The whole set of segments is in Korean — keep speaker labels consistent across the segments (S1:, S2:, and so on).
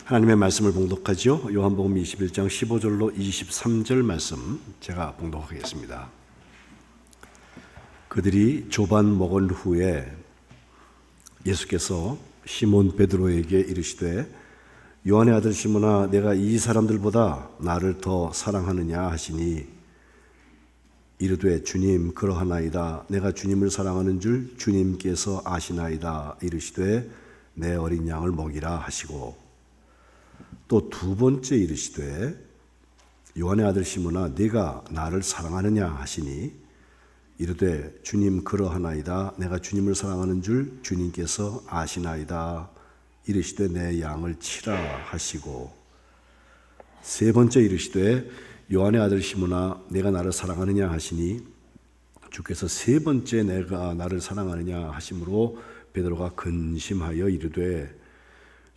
S1: 하나님의 말씀을 봉독하죠. 요한복음 21장 15절로 23절 말씀 제가 봉독하겠습니다. 그들이 조반 먹은 후에 예수께서 시몬 베드로에게 이르시되 요한의 아들 시몬아 내가 이 사람들보다 나를 더 사랑하느냐 하시니 이르되 주님 그러하나이다. 내가 주님을 사랑하는 줄 주님께서 아시나이다. 이르시되 내 어린 양을 먹이라 하시고 또 두 번째 이르시되 요한의 아들 시몬아 네가 나를 사랑하느냐 하시니 이르되 주님 그러하나이다. 내가 주님을 사랑하는 줄 주님께서 아시나이다. 이르시되 내 양을 치라 하시고 세 번째 이르시되 요한의 아들 시몬아 내가 나를 사랑하느냐 하시니 주께서 세 번째 내가 나를 사랑하느냐 하심으로 베드로가 근심하여 이르되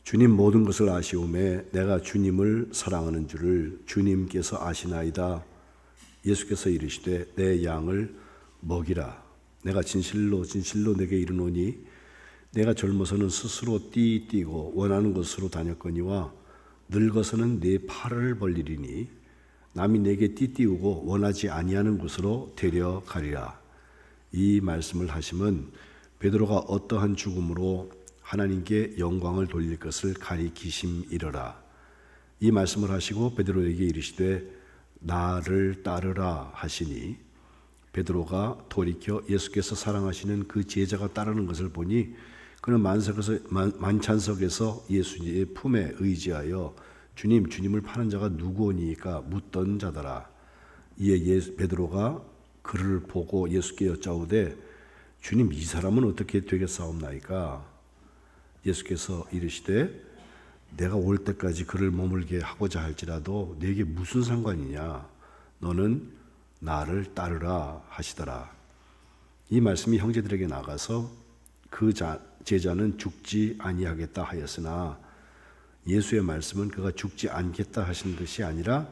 S1: 주님 모든 것을 아시오매 내가 주님을 사랑하는 줄을 주님께서 아시나이다. 예수께서 이르시되 내 양을 먹이라. 내가 진실로 진실로 내게 이르노니 내가 젊어서는 스스로 띠띠고 원하는 곳으로 다녔거니와 늙어서는 내 팔을 벌리리니 남이 내게 띠띠우고 원하지 아니하는 곳으로 데려가리라. 이 말씀을 하심은 베드로가 어떠한 죽음으로 하나님께 영광을 돌릴 것을 가리키심이러라. 이 말씀을 하시고 베드로에게 이르시되 나를 따르라 하시니 베드로가 돌이켜 예수께서 사랑하시는 그 제자가 따르는 것을 보니 그는 만찬석에서 예수님의 품에 의지하여 주님을 파는 자가 누구오니까 묻던 자더라. 이에 베드로가 그를 보고 예수께 여짜오되 주님 이 사람은 어떻게 되겠사옵나이까? 예수께서 이르시되 내가 올 때까지 그를 머물게 하고자 할지라도 네게 무슨 상관이냐? 너는 나를 따르라 하시더라. 이 말씀이 형제들에게 나가서 그 제자는 죽지 아니하겠다 하였으나 예수의 말씀은 그가 죽지 않겠다 하신 것이 아니라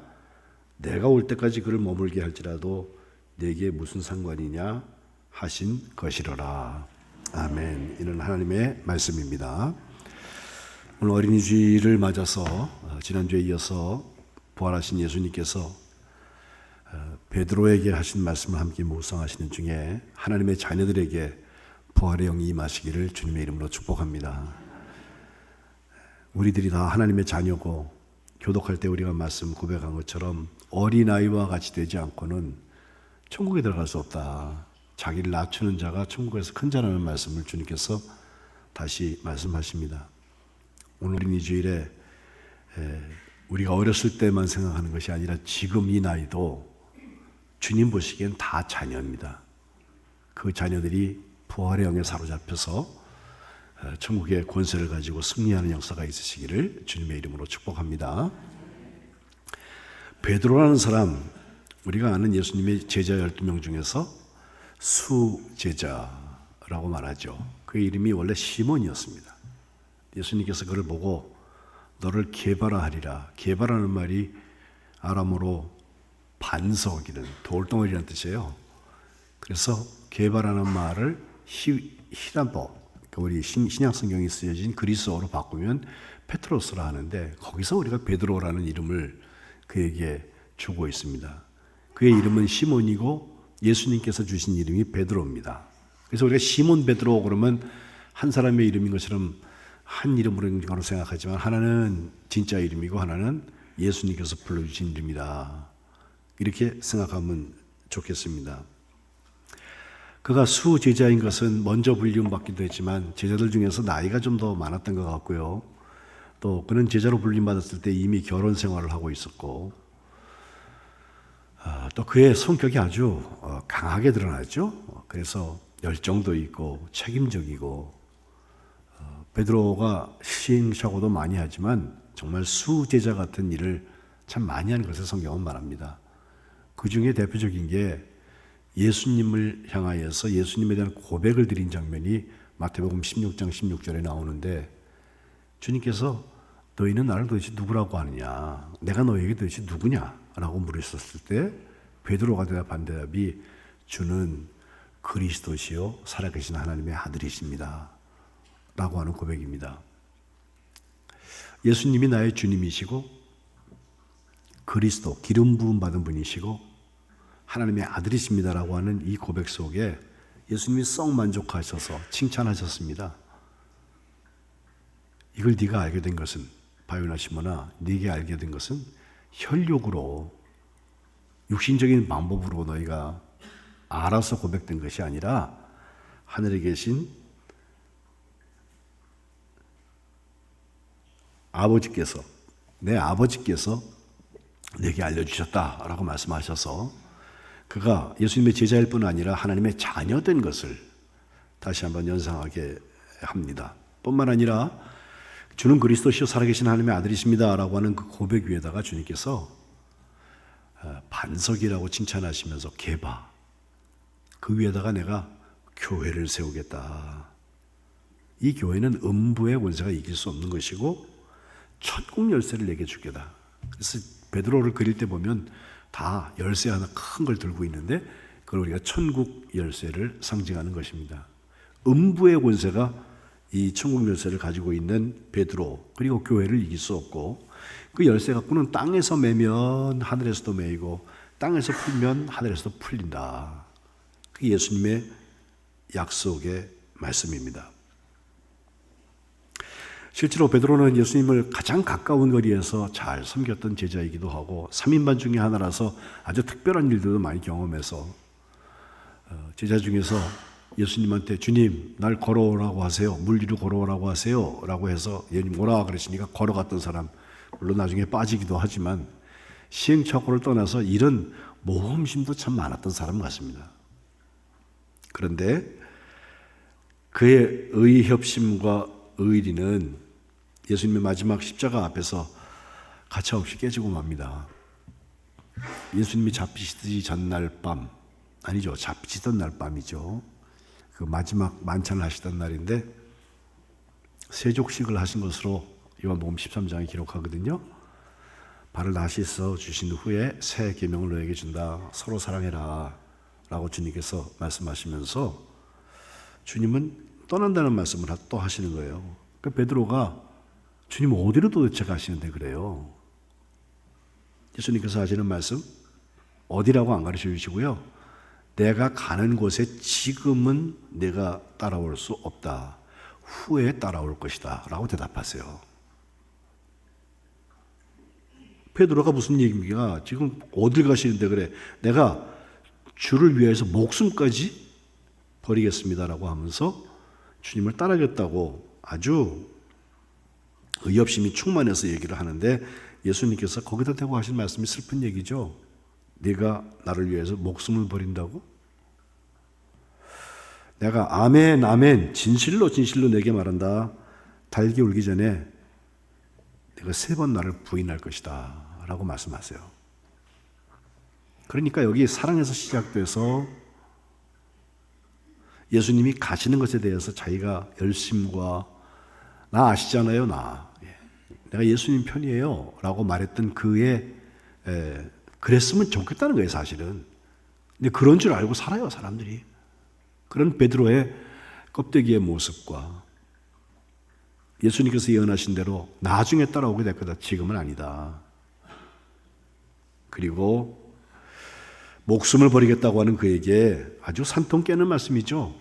S1: 내가 올 때까지 그를 머물게 할지라도 네게 무슨 상관이냐 하신 것이로라. 아멘. 이는 하나님의 말씀입니다. 오늘 어린이 주일을 맞아서 지난주에 이어서 부활하신 예수님께서 베드로에게 하신 말씀을 함께 묵상하시는 중에 하나님의 자녀들에게 부활의 영이 임하시기를 주님의 이름으로 축복합니다. 우리들이 다 하나님의 자녀고 교독할 때 우리가 말씀 고백한 것처럼 어린아이와 같이 되지 않고는 천국에 들어갈 수 없다. 자기를 낮추는 자가 천국에서 큰 자라는 말씀을 주님께서 다시 말씀하십니다. 오늘 어린이 주일에 우리가 어렸을 때만 생각하는 것이 아니라 지금 이 나이도 주님 보시기엔 다 자녀입니다. 그 자녀들이 부활의 영에 사로잡혀서 천국의 권세를 가지고 승리하는 역사가 있으시기를 주님의 이름으로 축복합니다. 베드로라는 사람, 우리가 아는 예수님의 제자 12명 중에서 수제자라고 말하죠. 그의 이름이 원래 시몬이었습니다. 예수님께서 그를 보고 너를 게바라하리라. 게바라는 말이 아람어로 반석이든 돌덩어리라는 뜻이에요. 그래서 게바라는 말을 히라보, 그러니까 우리 신약 성경이 쓰여진 그리스어로 바꾸면 페트로스라 하는데 거기서 우리가 베드로라는 이름을 그에게 주고 있습니다. 그의 이름은 시몬이고 예수님께서 주신 이름이 베드로입니다. 그래서 우리가 시몬 베드로 그러면 한 사람의 이름인 것처럼 한 이름으로 생각하지만 하나는 진짜 이름이고 하나는 예수님께서 불러주신 이름이다. 이렇게 생각하면 좋겠습니다. 그가 수제자인 것은 먼저 불림받기도 했지만 제자들 중에서 나이가 좀 더 많았던 것 같고요. 또 그는 제자로 불림받았을 때 이미 결혼 생활을 하고 있었고 또 그의 성격이 아주 강하게 드러났죠. 그래서 열정도 있고 책임적이고 베드로가 시행착오도 많이 하지만 정말 수제자 같은 일을 참 많이 하는 것을 성경은 말합니다. 그 중에 대표적인 게 예수님을 향하여서 예수님에 대한 고백을 드린 장면이 마태복음 16장 16절에 나오는데 주님께서 너희는 나를 도대체 누구라고 하느냐? 내가 너희에게 도대체 누구냐? 라고 물으셨을 때 베드로가 대답한 대답이 주는 그리스도시요 살아계신 하나님의 아들이십니다. 라고 하는 고백입니다. 예수님이 나의 주님이시고 그리스도 기름 부음 받은 분이시고 하나님의 아들이십니다라고 하는 이 고백 속에 예수님이 썩 만족하셔서 칭찬하셨습니다. 이걸 네가 알게 된 것은, 바요나 시몬아, 네게 알게 된 것은 혈육으로 육신적인 방법으로 너희가 알아서 고백된 것이 아니라 하늘에 계신 아버지께서, 내 아버지께서 내게 알려주셨다라고 말씀하셔서 그가 예수님의 제자일 뿐 아니라 하나님의 자녀된 것을 다시 한번 연상하게 합니다. 뿐만 아니라 주는 그리스도시요 살아계신 하나님의 아들이십니다 라고 하는 그 고백 위에다가 주님께서 반석이라고 칭찬하시면서 게바, 그 위에다가 내가 교회를 세우겠다. 이 교회는 음부의 권세가 이길 수 없는 것이고 천국 열쇠를 내게 주겠다. 그래서 베드로를 그릴 때 보면 다 열쇠 하나 큰 걸 들고 있는데 그걸 우리가 천국 열쇠를 상징하는 것입니다. 음부의 권세가 이 천국 열쇠를 가지고 있는 베드로 그리고 교회를 이길 수 없고, 그 열쇠 갖고는 땅에서 매면 하늘에서도 매이고 땅에서 풀면 하늘에서도 풀린다. 그게 예수님의 약속의 말씀입니다. 실제로 베드로는 예수님을 가장 가까운 거리에서 잘 섬겼던 제자이기도 하고 3인반 중에 하나라서 아주 특별한 일들도 많이 경험해서 제자 중에서 예수님한테 주님 날 걸어오라고 하세요. 물 위로 걸어오라고 하세요 라고 해서 예수님 오라 그러시니까 걸어갔던 사람, 물론 나중에 빠지기도 하지만 시행착오를 떠나서 이런 모험심도 참 많았던 사람 같습니다. 그런데 그의 의협심과 의리는 예수님의 마지막 십자가 앞에서 가차없이 깨지고 맙니다. 예수님이 잡히시기 전날 밤, 아니죠, 잡히시던 날 밤이죠. 그 마지막 만찬을 하시던 날인데 세족식을 하신 것으로 요한복음 13장에 기록하거든요. 발을 다시 써 주신 후에 새 계명을 너에게 준다. 서로 사랑해라 라고 주님께서 말씀하시면서 주님은 떠난다는 말씀을 또 하시는 거예요. 그러니까 베드로가 주님 어디로 도대체 가시는데 그래요? 예수님께서 하시는 말씀 어디라고 안 가르쳐 주시고요. 내가 가는 곳에 지금은 내가 따라올 수 없다. 후에 따라올 것이다 라고 대답하세요. 베드로가 무슨 얘기입니까? 지금 어딜 가시는데 그래? 내가 주를 위해서 목숨까지 버리겠습니다라고 하면서 주님을 따르겠다고 아주 의협심이 충만해서 얘기를 하는데 예수님께서 거기다 대고 하신 말씀이 슬픈 얘기죠. 네가 나를 위해서 목숨을 버린다고? 내가 아멘 아멘 진실로 진실로 내게 말한다. 달기 울기 전에 내가 3번 나를 부인할 것이다 라고 말씀하세요. 그러니까 여기 사랑에서 시작돼서 예수님이 가시는 것에 대해서 자기가 열심과 나 아시잖아요 내가 예수님 편이에요 라고 말했던 그의 그랬으면 좋겠다는 거예요 사실은. 근데 그런 줄 알고 살아요 사람들이. 그런 베드로의 껍데기의 모습과 예수님께서 예언하신 대로 나중에 따라오게 될 거다. 지금은 아니다. 그리고 목숨을 버리겠다고 하는 그에게 아주 산통 깨는 말씀이죠.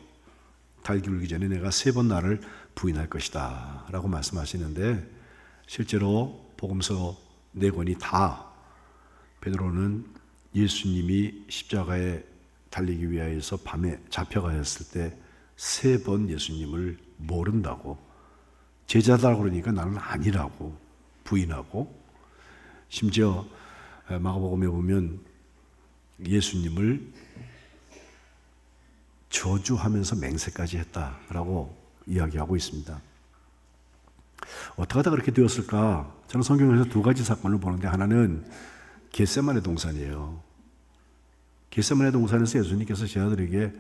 S1: 달기 울기 전에 내가 3번 나를 부인할 것이다 라고 말씀하시는데 실제로 복음서 4권이 다 베드로는 예수님이 십자가에 달리기 위하여서 밤에 잡혀가셨을 때 3번 예수님을 모른다고, 제자다라고 그러니까 나는 아니라고 부인하고, 심지어 마가복음에 보면 예수님을 저주하면서 맹세까지 했다라고 이야기하고 있습니다. 어떻게 하다 그렇게 되었을까? 저는 성경에서 2가지 사건을 보는데 하나는 겟세마네 동산이에요. 겟세마네 동산에서 예수님께서 제자들에게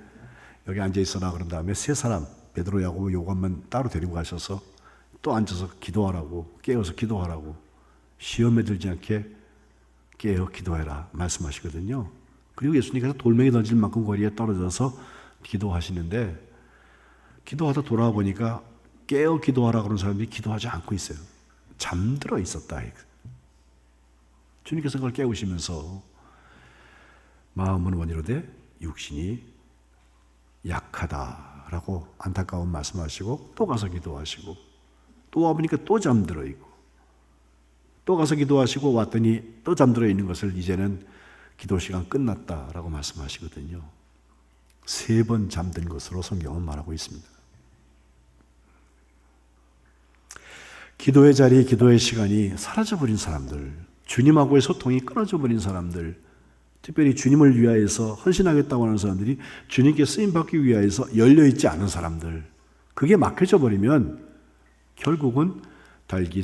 S1: 여기 앉아 있어라 그런 다음에 3사람 베드로, 야고보, 요한만 따로 데리고 가셔서 또 앉아서 기도하라고, 깨어서 기도하라고, 시험에 들지 않게 깨어 기도해라 말씀하시거든요. 그리고 예수님께서 돌멩이 던질 만큼 거리에 떨어져서 기도하시는데 기도하다 돌아와 보니까 깨어 기도하라 그런 사람들이 기도하지 않고 있어요. 잠들어 있었다. 주님께서 그걸 깨우시면서 마음은 원이로되 육신이 약하다라고 안타까운 말씀하시고 또 가서 기도하시고 또 와보니까 또 잠들어 있고 또 가서 기도하시고 왔더니 또 잠들어 있는 것을 이제는 기도 시간 끝났다라고 말씀하시거든요. 3번 잠든 것으로 성경은 말하고 있습니다. 기도의 자리, 기도의 시간이 사라져버린 사람들, 주님하고의 소통이 끊어져버린 사람들, 특별히 주님을 위하여서 헌신하겠다고 하는 사람들이 주님께 쓰임받기 위하여서 열려있지 않은 사람들, 그게 막혀져 버리면 결국은 달기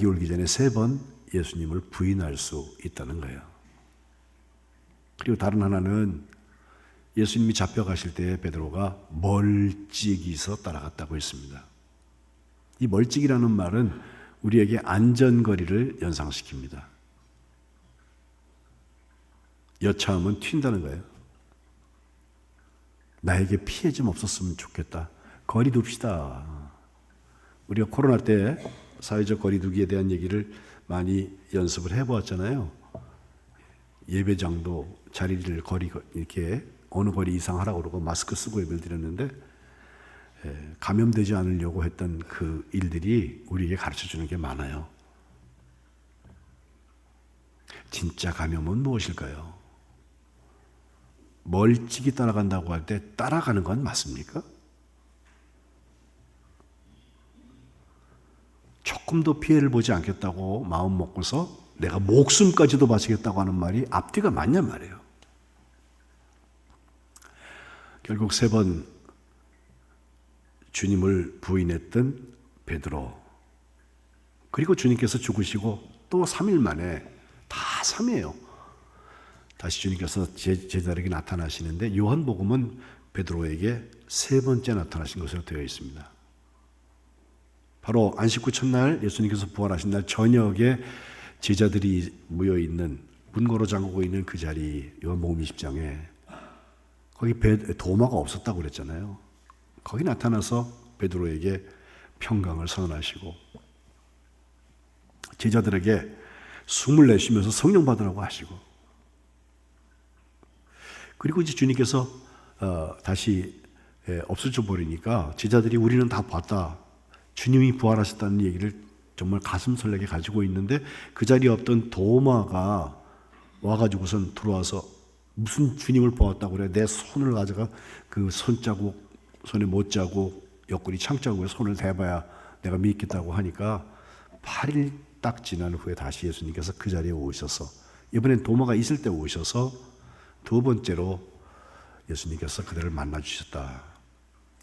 S1: 울기 전에 3번 예수님을 부인할 수 있다는 거예요. 그리고 다른 하나는 예수님이 잡혀가실 때 베드로가 멀찍이서 따라갔다고 했습니다. 이 멀찍이라는 말은 우리에게 안전거리를 연상시킵니다. 여차하면 튄다는 거예요. 나에게 피해 좀 없었으면 좋겠다. 거리 둡시다. 우리가 코로나 때 사회적 거리 두기에 대한 얘기를 많이 연습을 해보았잖아요. 예배장도 자리를 이렇게 어느 거리 이상 하라고 그러고 마스크 쓰고 예배를 드렸는데 감염되지 않으려고 했던 그 일들이 우리에게 가르쳐주는 게 많아요. 진짜 감염은 무엇일까요? 멀찍이 따라간다고 할 때 따라가는 건 맞습니까? 조금도 피해를 보지 않겠다고 마음 먹고서 내가 목숨까지도 바치겠다고 하는 말이 앞뒤가 맞냐 말이에요. 결국 3번 주님을 부인했던 베드로, 그리고 주님께서 죽으시고 또 3일 만에, 다 3이에요. 다시 주님께서 제자들에게 나타나시는데 요한복음은 베드로에게 3번째 나타나신 것으로 되어 있습니다. 바로 안식구 첫날 예수님께서 부활하신 날 저녁에 제자들이 모여있는, 문고로 잠그고 있는 그 자리, 요한복음 20장에 거기 도마가 없었다고 그랬잖아요. 거기 나타나서 베드로에게 평강을 선언하시고 제자들에게 숨을 내쉬면서 성령 받으라고 하시고, 그리고 이제 주님께서 다시 없어져 버리니까 제자들이 우리는 다 봤다, 주님이 부활하셨다는 얘기를 정말 가슴 설레게 가지고 있는데 그 자리에 없던 도마가 와가지고선 들어와서 무슨 주님을 보았다고 그래, 내 손을 가져가 그 손자국, 손에 못자국, 옆구리 창자국에 손을 대봐야 내가 믿겠다고 하니까 8일 딱 지난 후에 다시 예수님께서 그 자리에 오셔서, 이번엔 도마가 있을 때 오셔서 2번째로 예수님께서 그들을 만나 주셨다.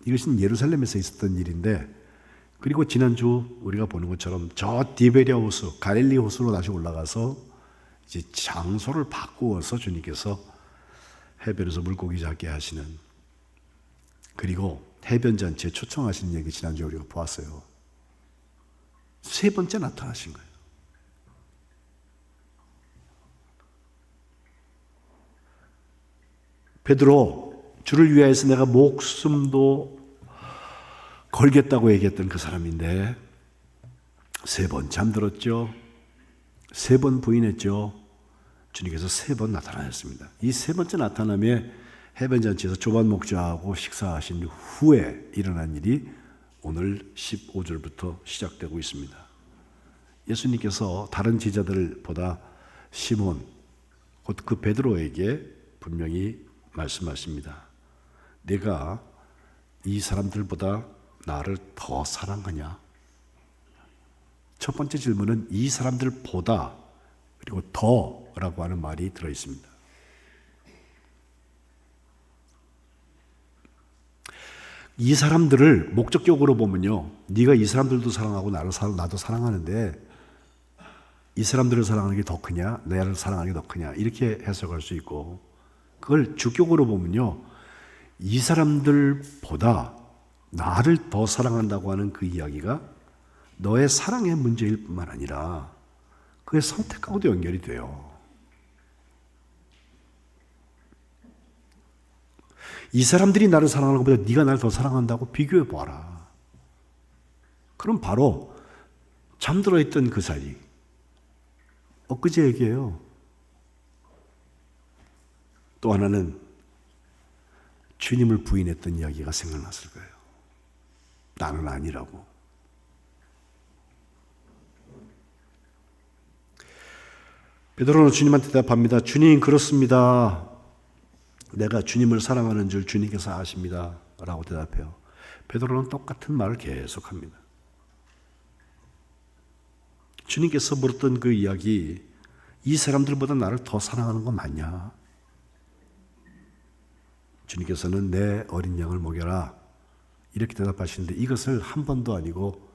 S1: 이것은 예루살렘에서 있었던 일인데, 그리고 지난주 우리가 보는 것처럼 저 디베랴 호수, 갈릴리 호수로 다시 올라가서 이제 장소를 바꾸어서 주님께서 해변에서 물고기 잡게 하시는, 그리고 해변 잔치에 초청하시는 얘기 지난주에 우리가 보았어요. 3번째 나타나신 거예요. 베드로, 주를 위하여서 내가 목숨도 걸겠다고 얘기했던 그 사람인데 3번 잠들었죠. 3번 부인했죠. 주님께서 3번 나타나셨습니다. 이 3번째 나타남에 해변잔치에서 조반 목자하고 식사하신 후에 일어난 일이 오늘 15절부터 시작되고 있습니다. 예수님께서 다른 제자들보다 시몬, 곧 그 베드로에게 분명히 말씀하십니다. 내가 이 사람들보다 나를 더 사랑하냐? 첫 번째 질문은 이 사람들보다, 그리고 더라고 하는 말이 들어있습니다. 이 사람들을 목적격으로 보면요, 네가 이 사람들도 사랑하고 나도 사랑하는데 이 사람들을 사랑하는 게 더 크냐, 나를 사랑하는 게 더 크냐, 이렇게 해석할 수 있고, 그걸 주격으로 보면요, 이 사람들보다 나를 더 사랑한다고 하는 그 이야기가 너의 사랑의 문제일 뿐만 아니라 그의 선택하고도 연결이 돼요. 이 사람들이 나를 사랑하는 것보다 네가 나를 더 사랑한다고 비교해 보아라. 그럼 바로 잠들어 있던 그 사이, 엊그제 얘기예요. 또 하나는 주님을 부인했던 이야기가 생각났을 거예요. 나는 아니라고. 베드로는 주님한테 대답합니다. 주님, 그렇습니다. 내가 주님을 사랑하는 줄 주님께서 아십니다. 라고 대답해요. 베드로는 똑같은 말을 계속합니다. 주님께서 물었던 그 이야기, 이 사람들보다 나를 더 사랑하는 거 맞냐? 주님께서는 내 어린 양을 먹여라. 이렇게 대답하시는데 이것을 한 번도 아니고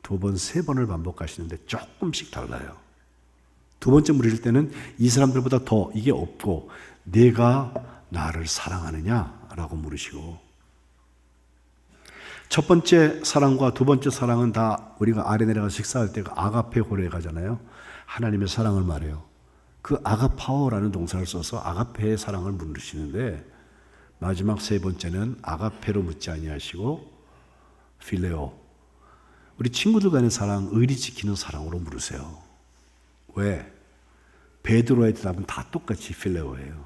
S1: 두 번, 세 번을 반복하시는데 조금씩 달라요. 두 번째 물으실 때는 이 사람들보다 더 이게 없고 내가 나를 사랑하느냐? 라고 물으시고, 첫 번째 사랑과 두 번째 사랑은 다 우리가 아래 내려가서 식사할 때 그 아가페 호레 가잖아요. 하나님의 사랑을 말해요. 그 아가파오라는 동사를 써서 아가페의 사랑을 물으시는데 마지막 세 번째는 아가페로 묻지 아니하시고 필레오, 우리 친구들 간의 사랑, 의리 지키는 사랑으로 물으세요. 왜? 베드로의 대답은 다 똑같이 필레오예요.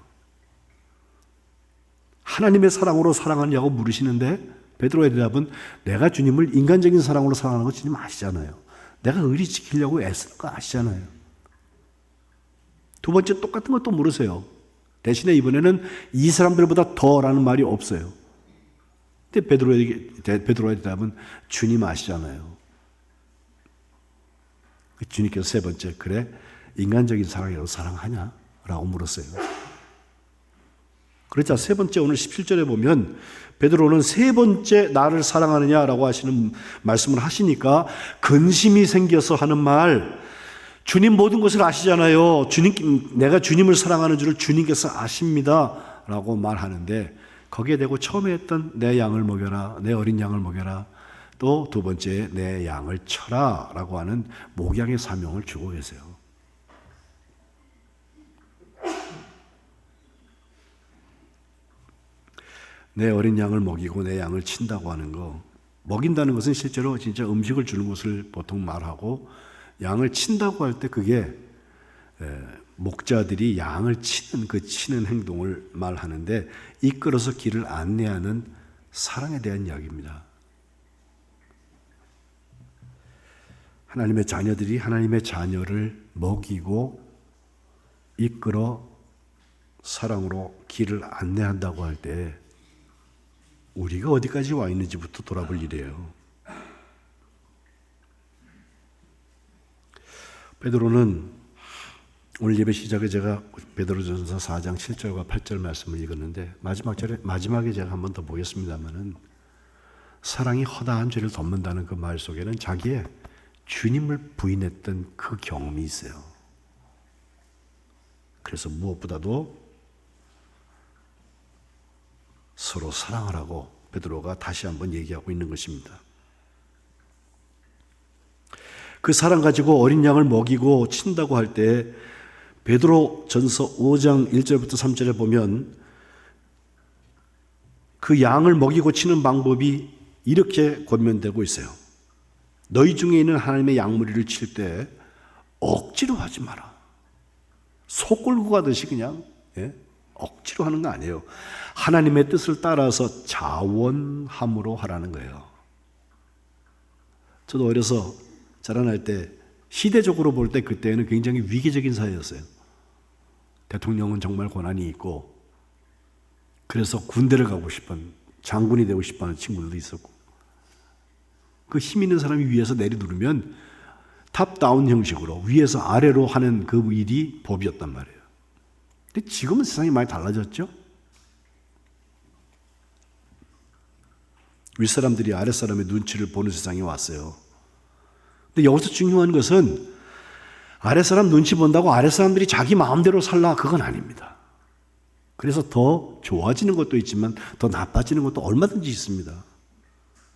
S1: 하나님의 사랑으로 사랑하냐고 물으시는데 베드로의 대답은 내가 주님을 인간적인 사랑으로 사랑하는 거 주님 아시잖아요. 내가 의리 지키려고 애쓰는 거 아시잖아요. 두 번째 똑같은 것도 물으세요. 대신에 이번에는 이 사람들보다 더라는 말이 없어요. 근데 베드로의 대답은 주님 아시잖아요. 주님께서 세 번째, 그래 인간적인 사랑이라도 사랑하냐? 라고 물었어요. 그렇자 세 번째, 오늘 17절에 보면 베드로는 세 번째 나를 사랑하느냐라고 하시는 말씀을 하시니까 근심이 생겨서 하는 말, 주님 모든 것을 아시잖아요. 내가 주님을 사랑하는 줄을 주님께서 아십니다. 라고 말하는데 거기에 대고 처음에 했던 내 양을 먹여라, 내 어린 양을 먹여라, 또 두 번째 내 양을 쳐라 라고 하는 목양의 사명을 주고 계세요. 내 어린 양을 먹이고 내 양을 친다고 하는 거, 먹인다는 것은 실제로 진짜 음식을 주는 것을 보통 말하고, 양을 친다고 할 때 그게 목자들이 양을 치는 그 치는 행동을 말하는데 이끌어서 길을 안내하는 사랑에 대한 이야기입니다. 하나님의 자녀들이 하나님의 자녀를 먹이고 이끌어 사랑으로 길을 안내한다고 할 때 우리가 어디까지 와 있는지부터 돌아볼 일이에요. 베드로는 오늘 예배 시작에 제가 베드로전서 4장 7절과 8절 말씀을 읽었는데 마지막에 제가 한 번 더 보겠습니다만은 사랑이 허다한 죄를 덮는다는 그 말 속에는 자기의 주님을 부인했던 그 경험이 있어요. 그래서 무엇보다도 서로 사랑하라고 베드로가 다시 한번 얘기하고 있는 것입니다. 그 사랑 가지고 어린 양을 먹이고 친다고 할 때 베드로 전서 5장 1절부터 3절에 보면 그 양을 먹이고 치는 방법이 이렇게 권면되고 있어요. 너희 중에 있는 하나님의 양무리를 칠 때 억지로 하지 마라. 소 끌고 가듯이 그냥 억지로 하는 거 아니에요. 하나님의 뜻을 따라서 자원함으로 하라는 거예요. 저도 어려서 자라날 때 시대적으로 볼 때 그때는 굉장히 위기적인 사회였어요. 대통령은 정말 권한이 있고 그래서 군대를 가고 싶은, 장군이 되고 싶어하는 친구들도 있었고, 그 힘 있는 사람이 위에서 내려누르면 탑다운 형식으로 위에서 아래로 하는 그 일이 법이었단 말이에요. 근데 지금은 세상이 많이 달라졌죠? 윗사람들이 아랫사람의 눈치를 보는 세상이 왔어요. 근데 여기서 중요한 것은 아랫사람 눈치 본다고 아랫사람들이 자기 마음대로 살라, 그건 아닙니다. 그래서 더 좋아지는 것도 있지만 더 나빠지는 것도 얼마든지 있습니다.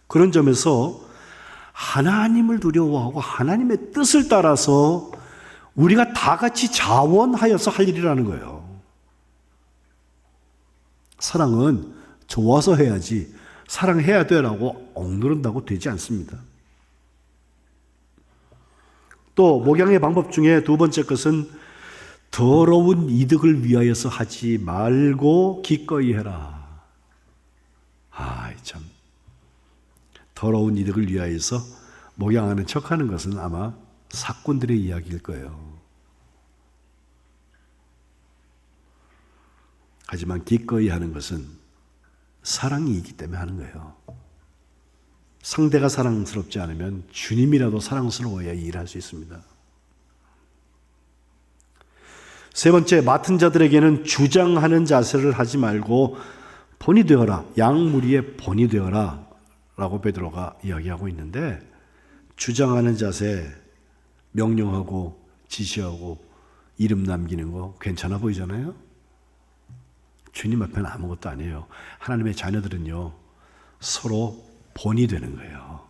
S1: 그런 점에서 하나님을 두려워하고 하나님의 뜻을 따라서 우리가 다 같이 자원하여서 할 일이라는 거예요. 사랑은 좋아서 해야지 사랑해야 되라고 억누른다고 되지 않습니다. 또 목양의 방법 중에 두 번째 것은 더러운 이득을 위하여서 하지 말고 기꺼이 해라. 참. 더러운 이득을 위하여서 목양하는 척하는 것은 아마 사꾼들의 이야기일 거예요. 하지만 기꺼이 하는 것은 사랑이 있기 때문에 하는 거예요. 상대가 사랑스럽지 않으면 주님이라도 사랑스러워야 일할 수 있습니다. 세 번째, 맡은 자들에게는 주장하는 자세를 하지 말고 본이 되어라. 양무리의 본이 되어라 라고 베드로가 이야기하고 있는데, 주장하는 자세, 명령하고 지시하고 이름 남기는 거 괜찮아 보이잖아요. 주님 앞에는 아무것도 아니에요. 하나님의 자녀들은요, 서로 본이 되는 거예요.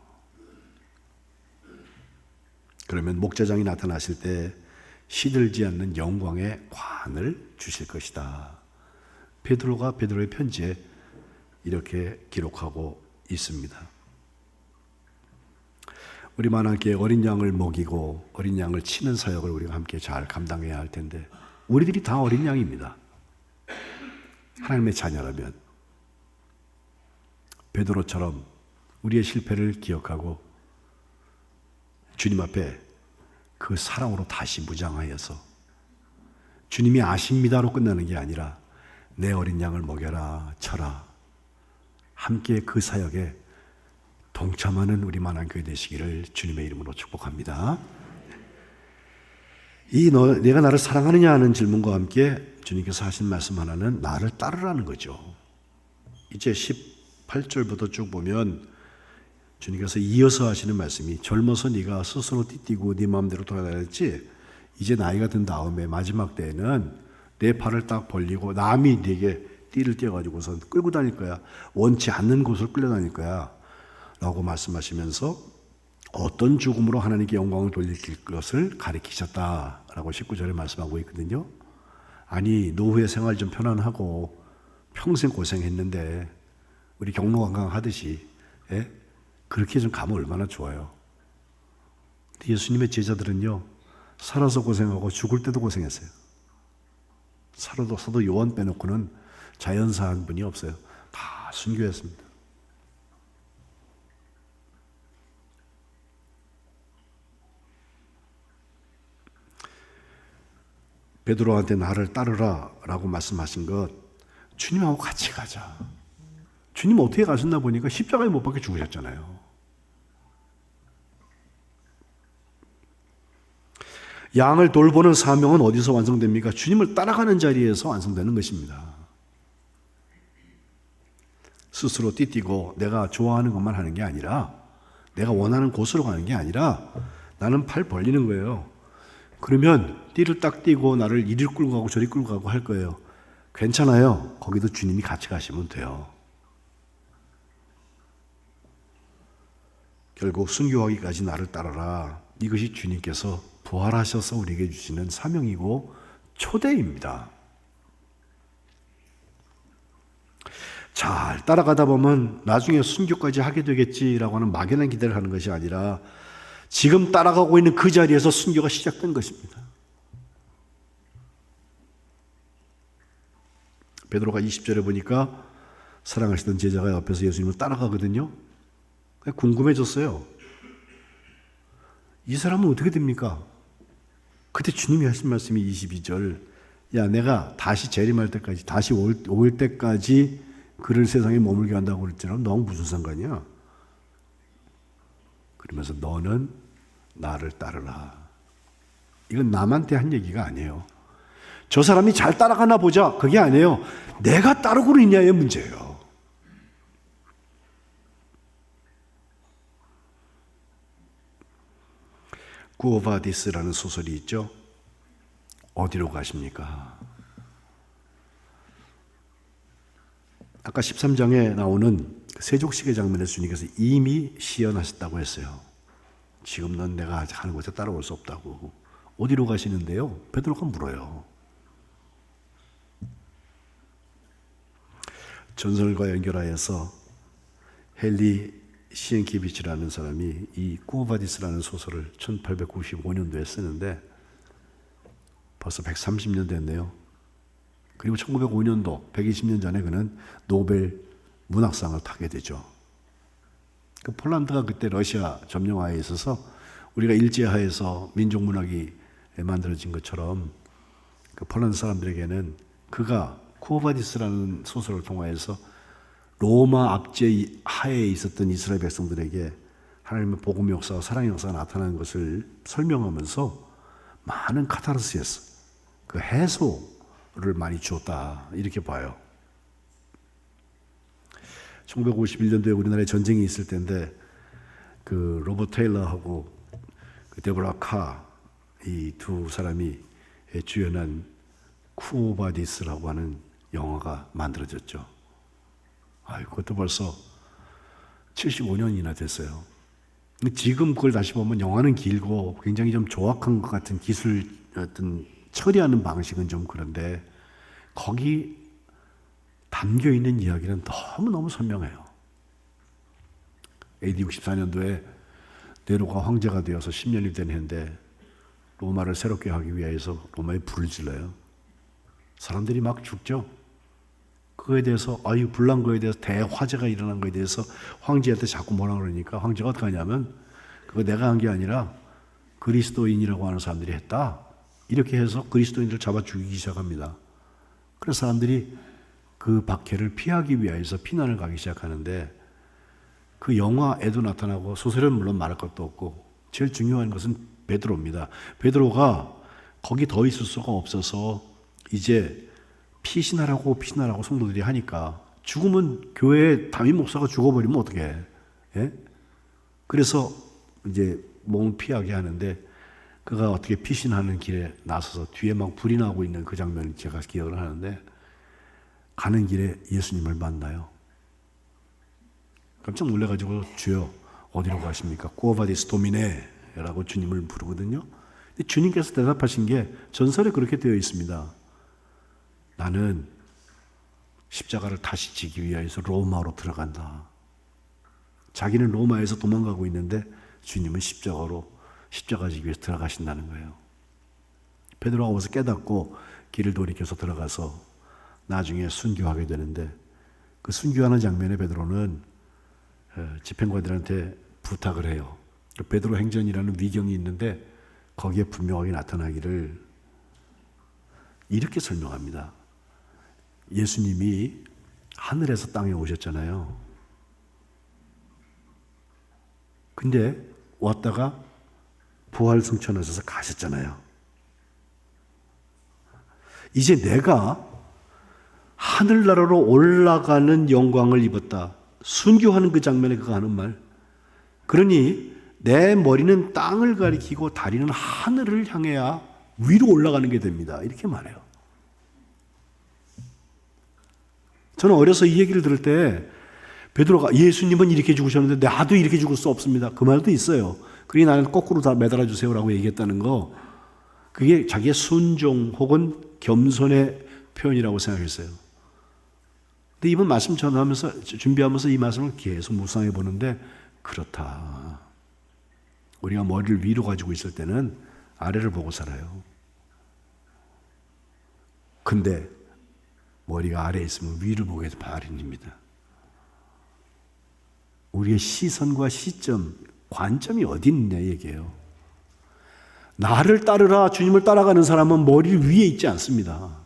S1: 그러면 목자장이 나타나실 때 시들지 않는 영광의 관을 주실 것이다. 베드로가 베드로의 편지에 이렇게 기록하고 있습니다. 우리 만왕교회 어린 양을 먹이고 어린 양을 치는 사역을 우리가 함께 잘 감당해야 할 텐데, 우리들이 다 어린 양입니다. 하나님의 자녀라면 베드로처럼 우리의 실패를 기억하고 주님 앞에 그 사랑으로 다시 무장하여서, 주님이 아십니다로 끝나는 게 아니라 내 어린 양을 먹여라, 쳐라, 함께 그 사역에 동참하는 우리 만왕교회 되시기를 주님의 이름으로 축복합니다. 내가 나를 사랑하느냐 하는 질문과 함께 주님께서 하신 말씀 하나는 나를 따르라는 거죠. 이제 18절부터 쭉 보면 주님께서 이어서 하시는 말씀이, 젊어서 네가 스스로 띠뛰고 네 마음대로 돌아다녔지, 이제 나이가 든 다음에 마지막 때에는 내 팔을 딱 벌리고 남이 네게 띠를 떼어가지고선 끌고 다닐 거야. 원치 않는 곳을 끌려다닐 거야 라고 말씀하시면서 어떤 죽음으로 하나님께 영광을 돌릴 것을 가리키셨다라고 19절에 말씀하고 있거든요. 아니, 노후의 생활 좀 편안하고 평생 고생했는데 우리 경로관광 하듯이 그렇게 좀 가면 얼마나 좋아요. 예수님의 제자들은요, 살아서 고생하고 죽을 때도 고생했어요. 살아도 사도 요한 빼놓고는 자연사 한 분이 없어요. 다 순교했습니다. 베드로한테 나를 따르라 라고 말씀하신 것, 주님하고 같이 가자. 주님 어떻게 가셨나 보니까 십자가에 못 박혀 죽으셨잖아요. 양을 돌보는 사명은 어디서 완성됩니까? 주님을 따라가는 자리에서 완성되는 것입니다. 스스로 띠뛰고 내가 좋아하는 것만 하는 게 아니라, 내가 원하는 곳으로 가는 게 아니라 나는 팔 벌리는 거예요. 그러면 띠를 딱 띠고 나를 이리 끌고 가고 저리 끌고 가고 할 거예요. 괜찮아요. 거기도 주님이 같이 가시면 돼요. 결국 순교하기까지 나를 따르라. 이것이 주님께서 부활하셔서 우리에게 주시는 사명이고 초대입니다. 잘 따라가다 보면 나중에 순교까지 하게 되겠지라고 하는 막연한 기대를 하는 것이 아니라, 지금 따라가고 있는 그 자리에서 순교가 시작된 것입니다. 베드로가 20절에 보니까 사랑하시던 제자가 옆에서 예수님을 따라가거든요. 궁금해졌어요. 이 사람은 어떻게 됩니까? 그때 주님이 하신 말씀이 22절, 야, 내가 다시 재림할 때까지, 다시 올 때까지 그를 세상에 머물게 한다고 그랬잖아. 너는 무슨 상관이야? 그러면서 너는 나를 따르라. 이건 남한테 한 얘기가 아니에요. 저 사람이 잘 따라가나 보자, 그게 아니에요. 내가 따르고는 있냐의 문제예요. 구오바디스라는 소설이 있죠. 어디로 가십니까? 아까 13장에 나오는 세족식의 장면에서 주님께서 이미 시연하셨다고 했어요. 지금 넌 내가 하는 곳에 따라올 수 없다고. 어디로 가시는데요? 베드로가 물어요. 전설과 연결하여서 헨리 시엔키비치라는 사람이 이 꾸오바디스라는 소설을 1895년도에 쓰는데 벌써 130년 됐네요. 그리고 1905년도 120년 전에 그는 노벨 문학상을 타게 되죠. 그 폴란드가 그때 러시아 점령하에 있어서 우리가 일제하에서 민족문학이 만들어진 것처럼 그 폴란드 사람들에게는 그가 쿠오바디스라는 소설을 통하여서 로마 압제 하에 있었던 이스라엘 백성들에게 하나님의 복음의 역사와 사랑의 역사가 나타나는 것을 설명하면서 많은 카타르시스, 그 해소를 많이 주었다 이렇게 봐요. 1951년도에 우리나라에 전쟁이 있을 때인데 그 로버트 테일러하고 그 데보라 카 이 두 사람이 주연한 쿠오바디스라고 하는 영화가 만들어졌죠. 그것도 벌써 75년이나 됐어요. 지금 그걸 다시 보면 영화는 길고 굉장히 좀 조악한 것 같은 기술 어떤 처리하는 방식은 좀 그런데 거기 담겨 있는 이야기는 너무너무 선명해요. AD 64년도에 네로가 황제가 되어서 10년이 된 해인데 로마를 새롭게 하기 위해서 로마에 불을 질러요. 사람들이 막 죽죠. 그거에 대해서 불난 거에 대해서 대화재가 일어난 거에 대해서 황제한테 자꾸 뭐라 그러니까 황제가 어떻게 하냐면 그거 내가 한 게 아니라 그리스도인이라고 하는 사람들이 했다. 이렇게 해서 그리스도인들을 잡아 죽이기 시작합니다. 그래서 사람들이 그 박해를 피하기 위해서 피난을 가기 시작하는데 그 영화에도 나타나고 소설은 물론 말할 것도 없고 제일 중요한 것은 베드로입니다. 베드로가 거기 더 있을 수가 없어서 이제 피신하라고 성도들이 하니까 죽으면 교회 담임 목사가 죽어버리면 어떡해. 예? 그래서 이제 몸을 피하게 하는데 그가 어떻게 피신하는 길에 나서서 뒤에 막 불이 나고 있는 그 장면을 제가 기억을 하는데 가는 길에 예수님을 만나요. 깜짝 놀라가지고 주여 어디로 가십니까? 꾸오바디스 도미네라고 주님을 부르거든요. 근데 주님께서 대답하신 게 전설에 그렇게 되어 있습니다. 나는 십자가를 다시 지기 위해서 로마로 들어간다. 자기는 로마에서 도망가고 있는데 주님은 십자가 지기 위해서 들어가신다는 거예요. 베드로가 와서 깨닫고 길을 돌이켜서 들어가서 나중에 순교하게 되는데 그 순교하는 장면에 베드로는 집행관들한테 부탁을 해요. 베드로 행전이라는 위경이 있는데 거기에 분명하게 나타나기를 이렇게 설명합니다. 예수님이 하늘에서 땅에 오셨잖아요. 근데 왔다가 부활 승천하셔서 가셨잖아요. 이제 내가 하늘나라로 올라가는 영광을 입었다. 순교하는 그 장면에 그가 하는 말. 그러니 내 머리는 땅을 가리키고 다리는 하늘을 향해야 위로 올라가는 게 됩니다. 이렇게 말해요. 저는 어려서 이 얘기를 들을 때 베드로가 예수님은 이렇게 죽으셨는데 나도 이렇게 죽을 수 없습니다. 그 말도 있어요. 그러니 나는 거꾸로 다 매달아 주세요라고 얘기했다는 거, 그게 자기의 순종 혹은 겸손의 표현이라고 생각했어요. 근데 이번 말씀 전하면서 준비하면서 이 말씀을 계속 묵상해 보는데 그렇다. 우리가 머리를 위로 가지고 있을 때는 아래를 보고 살아요. 근데 머리가 아래에 있으면 위를 보게 해서 발인입니다. 우리의 시선과 시점, 관점이 어디 있느냐 얘기예요. 나를 따르라, 주님을 따라가는 사람은 머리 위에 있지 않습니다.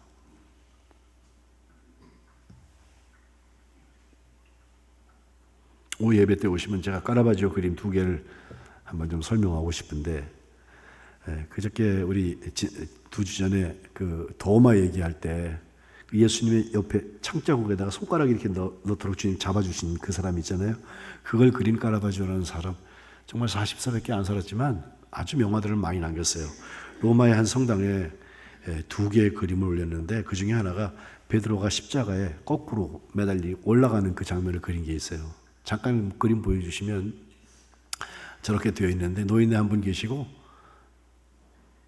S1: 오후 예배 때 오시면 제가 카라바지오 그림 2개를 한번 좀 설명하고 싶은데, 그저께 우리 2주 전에 그 도마 얘기할 때 예수님의 옆에 창자국에다가 손가락 이렇게 넣도록 주님 잡아주신 그 사람 있잖아요. 그걸 그린 카라바지오라는 사람, 정말 40살밖에 안 살았지만 아주 명화들을 많이 남겼어요. 로마의 한 성당에 2개의 그림을 올렸는데 그 중에 하나가 베드로가 십자가에 거꾸로 매달리고 올라가는 그 장면을 그린 게 있어요. 잠깐 그림 보여주시면 저렇게 되어 있는데 노인네 한 분 계시고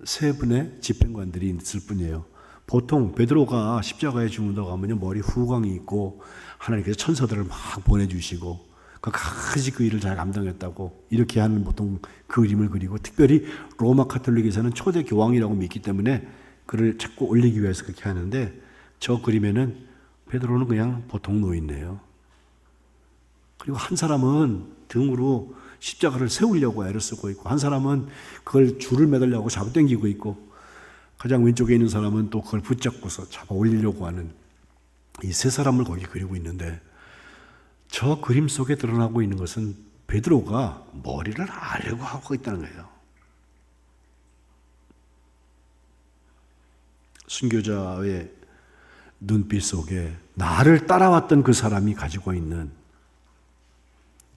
S1: 3분의 집행관들이 있을 뿐이에요. 보통 베드로가 십자가에 죽는다고 하면 머리 후광이 있고 하나님께서 천사들을 막 보내주시고 끝까지 그 일을 잘 감당했다고 이렇게 하는 보통 그림을 그리고, 특별히 로마 카톨릭에서는 초대 교황이라고 믿기 때문에 그를 자꾸 올리기 위해서 그렇게 하는데, 저 그림에는 베드로는 그냥 보통 노인네요. 그리고 한 사람은 등으로 십자가를 세우려고 애를 쓰고 있고, 한 사람은 그걸 줄을 매달려고 잡아당기고 있고, 가장 왼쪽에 있는 사람은 또 그걸 붙잡고서 잡아 올리려고 하는 이 세 사람을 거기 그리고 있는데, 저 그림 속에 드러나고 있는 것은 베드로가 머리를 아려고 하고 있다는 거예요. 순교자의 눈빛 속에 나를 따라왔던 그 사람이 가지고 있는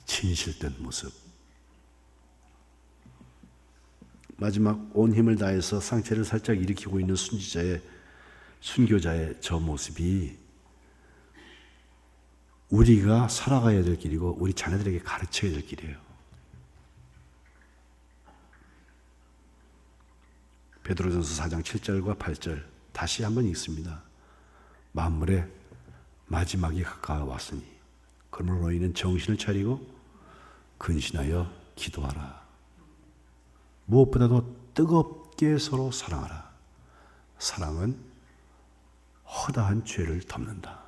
S1: 진실된 모습, 마지막 온 힘을 다해서 상체를 살짝 일으키고 있는 순교자의 저 모습이 우리가 살아가야 될 길이고 우리 자녀들에게 가르쳐야 될 길이에요. 베드로전서 4장 7절과 8절 다시 한번 읽습니다. 만물의 마지막이 가까워왔으니 그러므로 너희는 정신을 차리고 근신하여 기도하라. 무엇보다도 뜨겁게 서로 사랑하라. 사랑은 허다한 죄를 덮는다.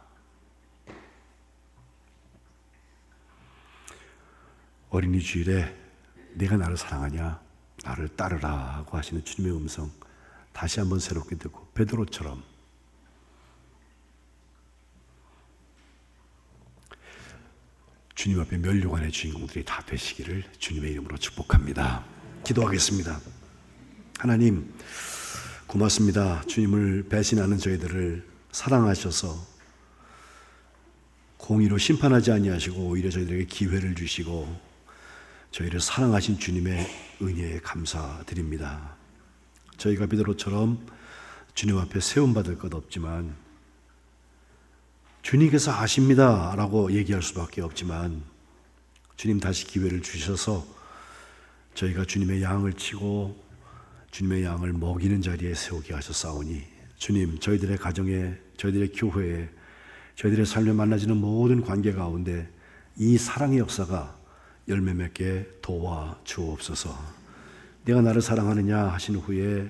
S1: 어린이 주일에 네가 나를 사랑하냐? 나를 따르라 하고 하시는 주님의 음성 다시 한번 새롭게 듣고 베드로처럼 주님 앞에 면류관의 주인공들이 다 되시기를 주님의 이름으로 축복합니다. 기도하겠습니다. 하나님, 고맙습니다. 주님을 배신하는 저희들을 사랑하셔서 공의로 심판하지 아니하시고 오히려 저희들에게 기회를 주시고 저희를 사랑하신 주님의 은혜에 감사드립니다. 저희가 베드로처럼 주님 앞에 세움받을 것 없지만 주님께서 아십니다 라고 얘기할 수밖에 없지만 주님 다시 기회를 주셔서 저희가 주님의 양을 치고 주님의 양을 먹이는 자리에 세우게 하셨사오니 주님, 저희들의 가정에, 저희들의 교회에, 저희들의 삶에 만나지는 모든 관계 가운데 이 사랑의 역사가 열매 맺게 도와주옵소서. 내가 나를 사랑하느냐 하신 후에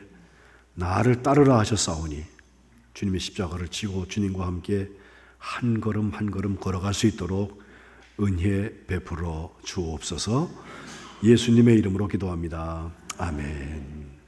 S1: 나를 따르라 하셨사오니 주님의 십자가를 지고 주님과 함께 한 걸음 한 걸음 걸어갈 수 있도록 은혜 베풀어 주옵소서. 예수님의 이름으로 기도합니다. 아멘.